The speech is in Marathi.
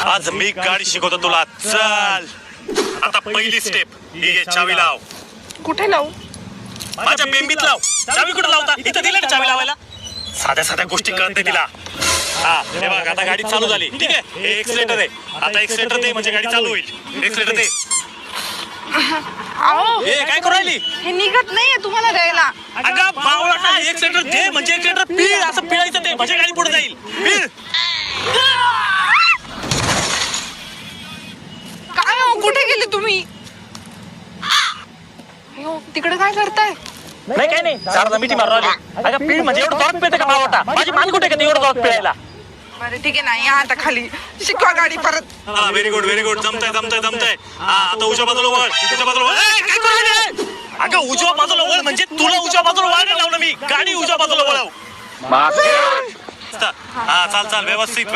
आज मी गाडी शिकवतो तुला. चल आता पहिली स्टेप ही घे, चावी लाव. कुठे लावू? माझ्या बेंबीत लाव. चावी कुठे लावता? इथं दिलं ना चावी लावायला. साध्या साध्या गोष्टी कळत नाही तिला. हा हे बघ, आता गाडी चालू झाली. ठीक आहे, हे एक्सिलेटर आहे. आता एक्सिलेटर दे म्हणजे गाडी चालू होईल. एक्सिलेटर दे. अहो हे काय करू राहिली? हे निघत नाहीये तुम्हाला द्यायला. अगं बावळटा, एक्सिलेटर दे म्हणजे एक्सिलेटर पिळ. असं पिळायचं ते म्हणजे गाडी पुढे जाईल. पिळ. काय हो, कुठे गेले तुम्ही? अयो, तिकडे काय करताय? नाही काय नाही, शारदा मिठी मारून आली. अगं पिळ म्हणजे एवढं जोरात पिळते का बावळटा? माझी मान कुठे का एवढं जोरात पिळायला? बरं ठीक आहे ना, या आता खाली. शिकवा गाडी परत. हा व्हेरी गुड व्हेरी गुड. जमतंय. हा आता उजव्या बाजूला वळ. उजव्या बाजूला वळ. ए, काय करू राहिली? अगं उजव्या बाजूला वळ म्हणजे तुला उजव्या बाजूला वळायला लावलं मी. गाडी उजव्या बाजूला वळव. हा चाल व्यवस्थित.